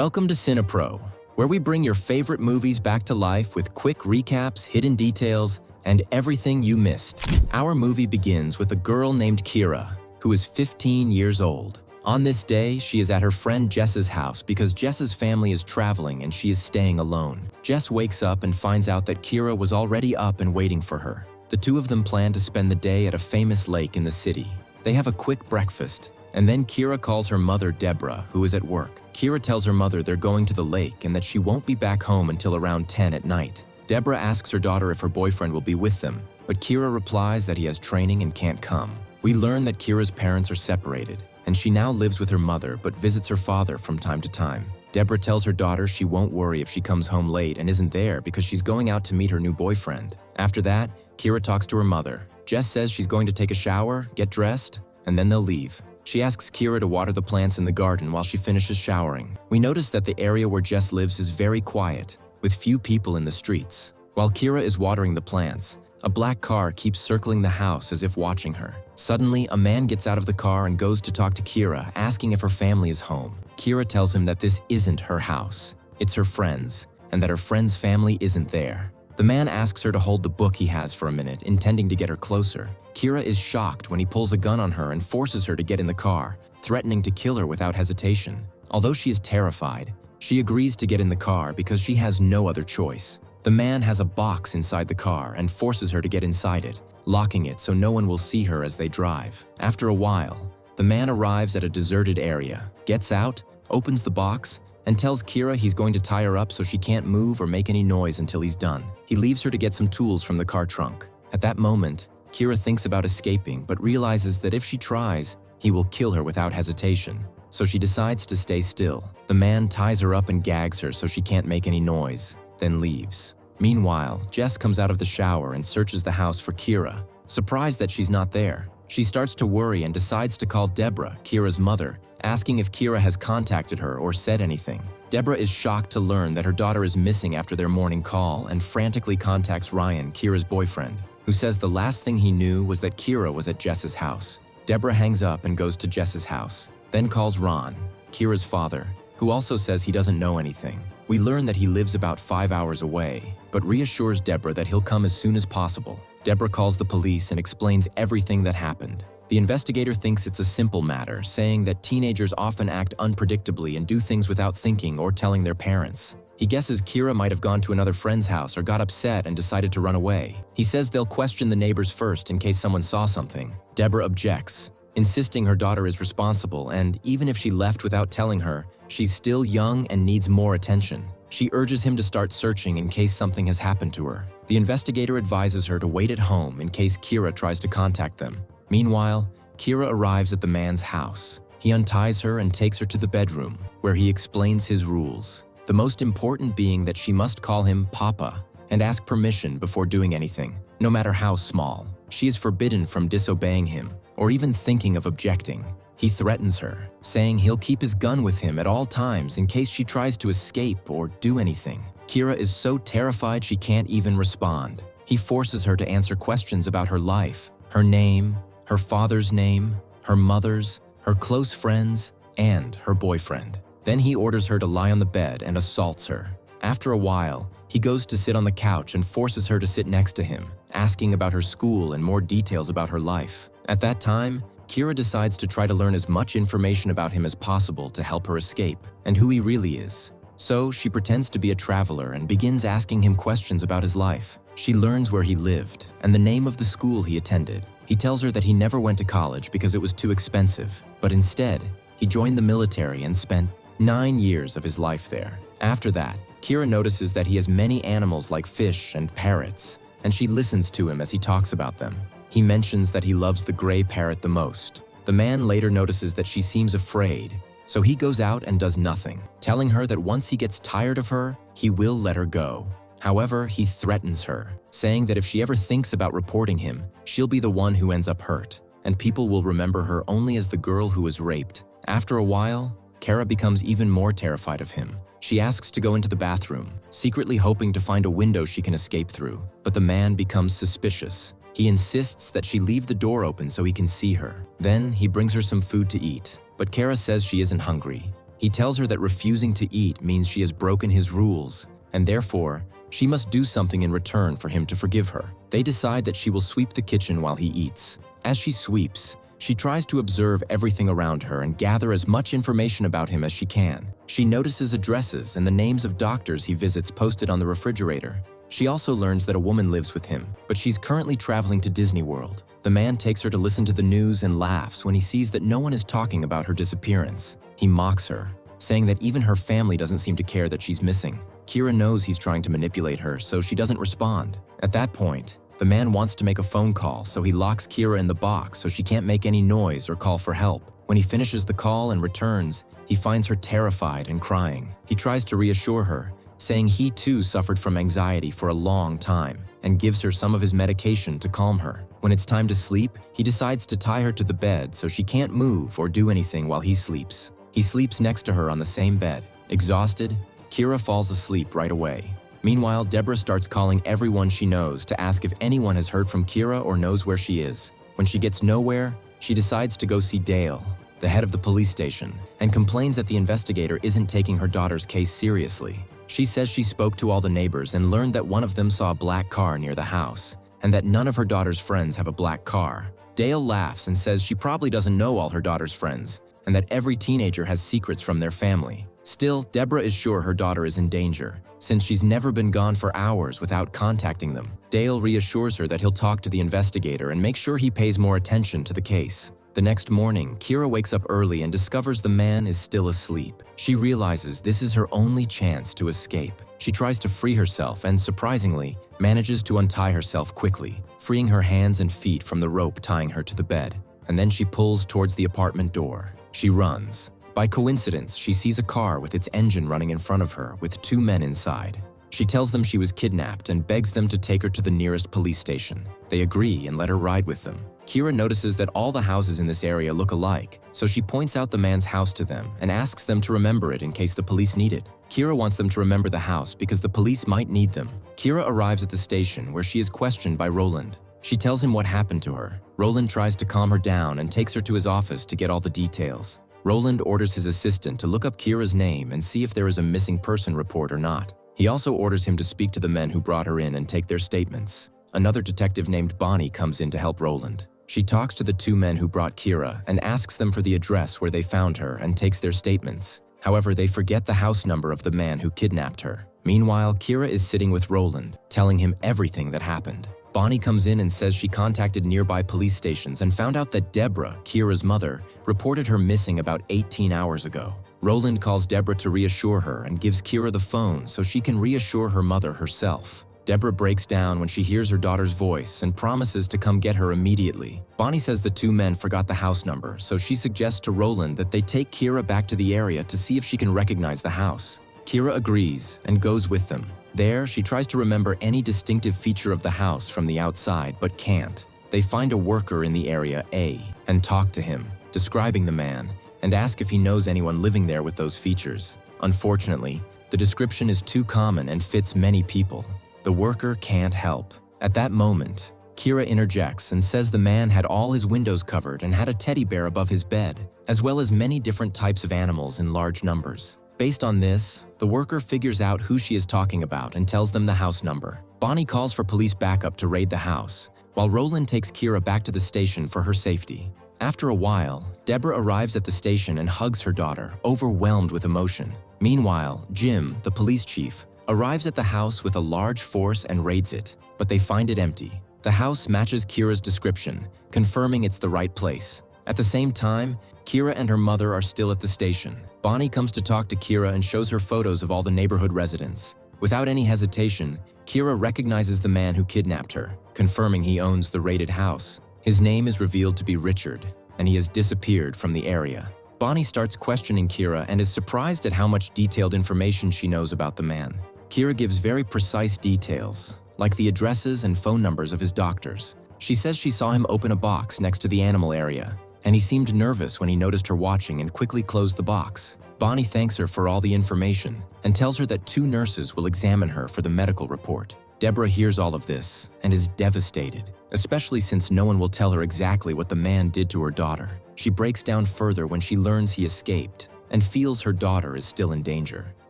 Welcome to CinePro, where we bring your favorite movies back to life with quick recaps, hidden details, and everything you missed. Our movie begins with a girl named Kira, who is 15 years old. On this day, she is at her friend Jess's house because Jess's family is traveling and she is staying alone. Jess wakes up and finds out that Kira was already up and waiting for her. The two of them plan to spend the day at a famous lake in the city. They have a quick breakfast, and then Kira calls her mother Deborah, who is at work. Kira tells her mother they're going to the lake and that she won't be back home until around 10 at night. Deborah asks her daughter if her boyfriend will be with them, but Kira replies that he has training and can't come. We learn that Kira's parents are separated, and she now lives with her mother but visits her father from time to time. Deborah tells her daughter she won't worry if she comes home late and isn't there because she's going out to meet her new boyfriend. After that, Kira talks to her mother. Jess says she's going to take a shower, get dressed, and then they'll leave. She asks Kira to water the plants in the garden while she finishes showering. We notice that the area where Jess lives is very quiet, with few people in the streets. While Kira is watering the plants, a black car keeps circling the house as if watching her. Suddenly, a man gets out of the car and goes to talk to Kira, asking if her family is home. Kira tells him that this isn't her house, it's her friend's, and that her friend's family isn't there. The man asks her to hold the book he has for a minute, intending to get her closer. Kira is shocked when he pulls a gun on her and forces her to get in the car, threatening to kill her without hesitation. Although she is terrified, she agrees to get in the car because she has no other choice. The man has a box inside the car and forces her to get inside it, locking it so no one will see her as they drive. After a while, the man arrives at a deserted area, gets out, opens the box, and tells Kira he's going to tie her up so she can't move or make any noise until he's done. He leaves her to get some tools from the car trunk. At that moment, Kira thinks about escaping but realizes that if she tries, he will kill her without hesitation. So she decides to stay still. The man ties her up and gags her so she can't make any noise, then leaves. Meanwhile, Jess comes out of the shower and searches the house for Kira. Surprised that she's not there, she starts to worry and decides to call Deborah, Kira's mother, asking if Kira has contacted her or said anything. Deborah is shocked to learn that her daughter is missing after their morning call and frantically contacts Ryan, Kira's boyfriend, who says the last thing he knew was that Kira was at Jess's house. Deborah hangs up and goes to Jess's house, then calls Ron, Kira's father, who also says he doesn't know anything. We learn that he lives about 5 hours away, but reassures Deborah that he'll come as soon as possible. Deborah calls the police and explains everything that happened. The investigator thinks it's a simple matter, saying that teenagers often act unpredictably and do things without thinking or telling their parents. He guesses Kira might have gone to another friend's house or got upset and decided to run away. He says they'll question the neighbors first in case someone saw something. Deborah objects, insisting her daughter is responsible, and even if she left without telling her, she's still young and needs more attention. She urges him to start searching in case something has happened to her. The investigator advises her to wait at home in case Kira tries to contact them. Meanwhile, Kira arrives at the man's house. He unties her and takes her to the bedroom, where he explains his rules. The most important being that she must call him Papa and ask permission before doing anything, no matter how small. She is forbidden from disobeying him or even thinking of objecting. He threatens her, saying he'll keep his gun with him at all times in case she tries to escape or do anything. Kira is so terrified she can't even respond. He forces her to answer questions about her life, her name, her father's name, her mother's, her close friends, and her boyfriend. Then he orders her to lie on the bed and assaults her. After a while, he goes to sit on the couch and forces her to sit next to him, asking about her school and more details about her life. At that time, Kira decides to try to learn as much information about him as possible to help her escape and who he really is. So she pretends to be a traveler and begins asking him questions about his life. She learns where he lived and the name of the school he attended. He tells her that he never went to college because it was too expensive, but instead, he joined the military and spent 9 years of his life there. After that, Kira notices that he has many animals like fish and parrots, and she listens to him as he talks about them. He mentions that he loves the gray parrot the most. The man later notices that she seems afraid, so he goes out and does nothing, telling her that once he gets tired of her, he will let her go. However, he threatens her, saying that if she ever thinks about reporting him, she'll be the one who ends up hurt, and people will remember her only as the girl who was raped. After a while, Kara becomes even more terrified of him. She asks to go into the bathroom, secretly hoping to find a window she can escape through, but the man becomes suspicious. He insists that she leave the door open so he can see her. Then he brings her some food to eat, but Kara says she isn't hungry. He tells her that refusing to eat means she has broken his rules, and therefore, she must do something in return for him to forgive her. They decide that she will sweep the kitchen while he eats. As she sweeps, she tries to observe everything around her and gather as much information about him as she can. She notices addresses and the names of doctors he visits posted on the refrigerator. She also learns that a woman lives with him, but she's currently traveling to Disney World. The man takes her to listen to the news and laughs when he sees that no one is talking about her disappearance. He mocks her, saying that even her family doesn't seem to care that she's missing. Kira knows he's trying to manipulate her, so she doesn't respond. At that point, the man wants to make a phone call, so he locks Kira in the box so she can't make any noise or call for help. When he finishes the call and returns, he finds her terrified and crying. He tries to reassure her, saying he too suffered from anxiety for a long time, and gives her some of his medication to calm her. When it's time to sleep, he decides to tie her to the bed so she can't move or do anything while he sleeps. He sleeps next to her on the same bed. Exhausted, Kira falls asleep right away. Meanwhile, Deborah starts calling everyone she knows to ask if anyone has heard from Kira or knows where she is. When she gets nowhere, she decides to go see Dale, the head of the police station, and complains that the investigator isn't taking her daughter's case seriously. She says she spoke to all the neighbors and learned that one of them saw a black car near the house, and that none of her daughter's friends have a black car. Dale laughs and says she probably doesn't know all her daughter's friends, and that every teenager has secrets from their family. Still, Deborah is sure her daughter is in danger, since she's never been gone for hours without contacting them. Dale reassures her that he'll talk to the investigator and make sure he pays more attention to the case. The next morning, Kira wakes up early and discovers the man is still asleep. She realizes this is her only chance to escape. She tries to free herself and, surprisingly, manages to untie herself quickly, freeing her hands and feet from the rope tying her to the bed. And then she pulls towards the apartment door. She runs. By coincidence, she sees a car with its engine running in front of her with two men inside. She tells them she was kidnapped and begs them to take her to the nearest police station. They agree and let her ride with them. Kira notices that all the houses in this area look alike, so she points out the man's house to them and asks them to remember it in case the police need it. Kira wants them to remember the house because the police might need them. Kira arrives at the station where she is questioned by Roland. She tells him what happened to her. Roland tries to calm her down and takes her to his office to get all the details. Roland orders his assistant to look up Kira's name and see if there is a missing person report or not. He also orders him to speak to the men who brought her in and take their statements. Another detective named Bonnie comes in to help Roland. She talks to the two men who brought Kira and asks them for the address where they found her and takes their statements. However, they forget the house number of the man who kidnapped her. Meanwhile, Kira is sitting with Roland, telling him everything that happened. Bonnie comes in and says she contacted nearby police stations and found out that Deborah, Kira's mother, reported her missing about 18 hours ago. Roland calls Deborah to reassure her and gives Kira the phone so she can reassure her mother herself. Deborah breaks down when she hears her daughter's voice and promises to come get her immediately. Bonnie says the two men forgot the house number, so she suggests to Roland that they take Kira back to the area to see if she can recognize the house. Kira agrees and goes with them. There, she tries to remember any distinctive feature of the house from the outside, but can't. They find a worker in the area A and talk to him, describing the man, and ask if he knows anyone living there with those features. Unfortunately, the description is too common and fits many people. The worker can't help. At that moment, Kira interjects and says the man had all his windows covered and had a teddy bear above his bed, as well as many different types of animals in large numbers. Based on this, the worker figures out who she is talking about and tells them the house number. Bonnie calls for police backup to raid the house, while Roland takes Kira back to the station for her safety. After a while, Deborah arrives at the station and hugs her daughter, overwhelmed with emotion. Meanwhile, Jim, the police chief, arrives at the house with a large force and raids it, but they find it empty. The house matches Kira's description, confirming it's the right place. At the same time, Kira and her mother are still at the station. Bonnie comes to talk to Kira and shows her photos of all the neighborhood residents. Without any hesitation, Kira recognizes the man who kidnapped her, confirming he owns the raided house. His name is revealed to be Richard, and he has disappeared from the area. Bonnie starts questioning Kira and is surprised at how much detailed information she knows about the man. Kira gives very precise details, like the addresses and phone numbers of his doctors. She says she saw him open a box next to the animal area, and he seemed nervous when he noticed her watching and quickly closed the box. Bonnie thanks her for all the information and tells her that 2 nurses will examine her for the medical report. Deborah hears all of this and is devastated, especially since no one will tell her exactly what the man did to her daughter. She breaks down further when she learns he escaped and feels her daughter is still in danger.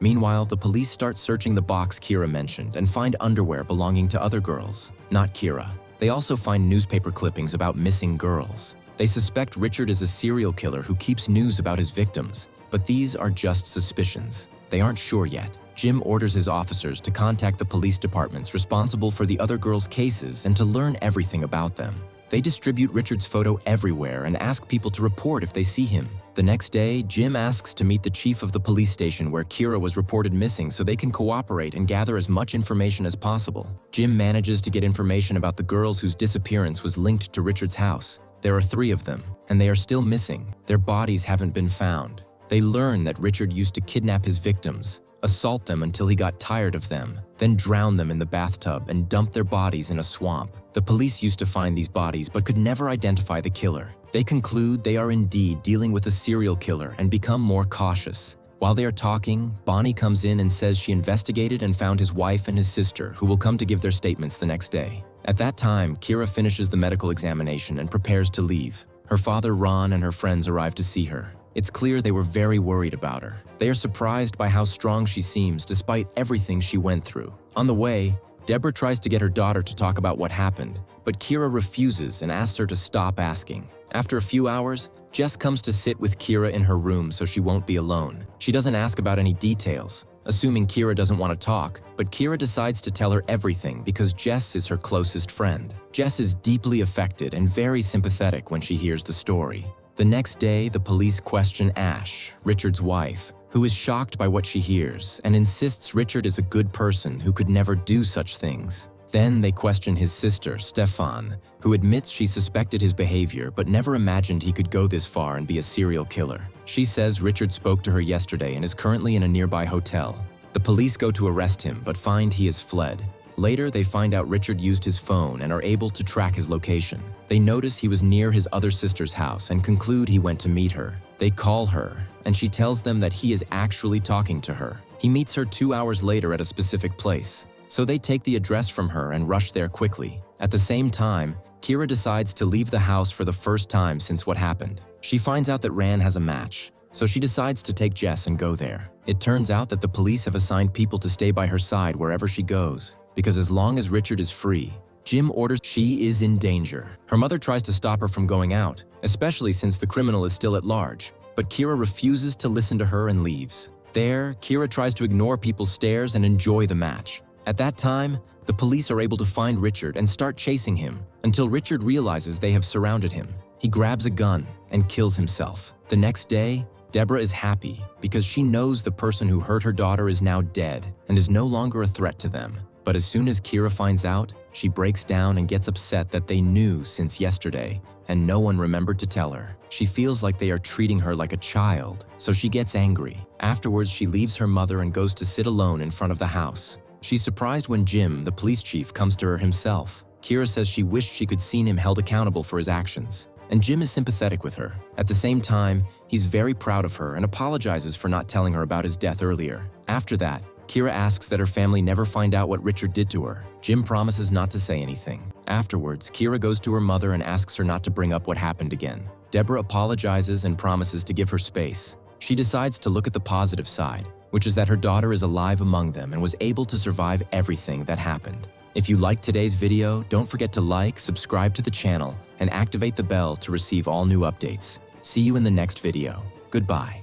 Meanwhile, the police start searching the box Kira mentioned and find underwear belonging to other girls, not Kira. They also find newspaper clippings about missing girls. They suspect Richard is a serial killer who keeps news about his victims, but these are just suspicions. They aren't sure yet. Jim orders his officers to contact the police departments responsible for the other girls' cases and to learn everything about them. They distribute Richard's photo everywhere and ask people to report if they see him. The next day, Jim asks to meet the chief of the police station where Kira was reported missing so they can cooperate and gather as much information as possible. Jim manages to get information about the girls whose disappearance was linked to Richard's house. There are 3 of them, and they are still missing. Their bodies haven't been found. They learn that Richard used to kidnap his victims, assault them until he got tired of them, then drown them in the bathtub and dump their bodies in a swamp. The police used to find these bodies but could never identify the killer. They conclude they are indeed dealing with a serial killer and become more cautious. While they are talking, Bonnie comes in and says she investigated and found his wife and his sister, who will come to give their statements the next day. At that time, Kira finishes the medical examination and prepares to leave. Her father, Ron, and her friends arrive to see her. It's clear they were very worried about her. They are surprised by how strong she seems despite everything she went through. On the way, Deborah tries to get her daughter to talk about what happened, but Kira refuses and asks her to stop asking. After a few hours, Jess comes to sit with Kira in her room so she won't be alone. She doesn't ask about any details, assuming Kira doesn't want to talk, but Kira decides to tell her everything because Jess is her closest friend. Jess is deeply affected and very sympathetic when she hears the story. The next day, the police question Ash, Richard's wife, who is shocked by what she hears and insists Richard is a good person who could never do such things. Then they question his sister, Stefan, who admits she suspected his behavior but never imagined he could go this far and be a serial killer. She says Richard spoke to her yesterday and is currently in a nearby hotel. The police go to arrest him but find he has fled. Later, they find out Richard used his phone and are able to track his location. They notice he was near his other sister's house and conclude he went to meet her. They call her, and she tells them that he is actually talking to her. He meets her 2 hours later at a specific place. So they take the address from her and rush there quickly. At the same time, Kira decides to leave the house for the first time since what happened. She finds out that Ran has a match, so she decides to take Jess and go there. It turns out that the police have assigned people to stay by her side wherever she goes, because as long as Richard is free, Jim orders she is in danger. Her mother tries to stop her from going out, especially since the criminal is still at large, but Kira refuses to listen to her and leaves. There, Kira tries to ignore people's stares and enjoy the match. At that time, the police are able to find Richard and start chasing him until Richard realizes they have surrounded him. He grabs a gun and kills himself. The next day, Deborah is happy because she knows the person who hurt her daughter is now dead and is no longer a threat to them. But as soon as Kira finds out, she breaks down and gets upset that they knew since yesterday and no one remembered to tell her. She feels like they are treating her like a child, so she gets angry. Afterwards, she leaves her mother and goes to sit alone in front of the house. She's surprised when Jim, the police chief, comes to her himself. Kira says she wished she could seen him held accountable for his actions, and Jim is sympathetic with her. At the same time, he's very proud of her and apologizes for not telling her about his death earlier. After that, Kira asks that her family never find out what Richard did to her. Jim promises not to say anything. Afterwards, Kira goes to her mother and asks her not to bring up what happened again. Deborah apologizes and promises to give her space. She decides to look at the positive side, which is that her daughter is alive among them and was able to survive everything that happened. If you liked today's video, don't forget to like, subscribe to the channel, and activate the bell to receive all new updates. See you in the next video. Goodbye.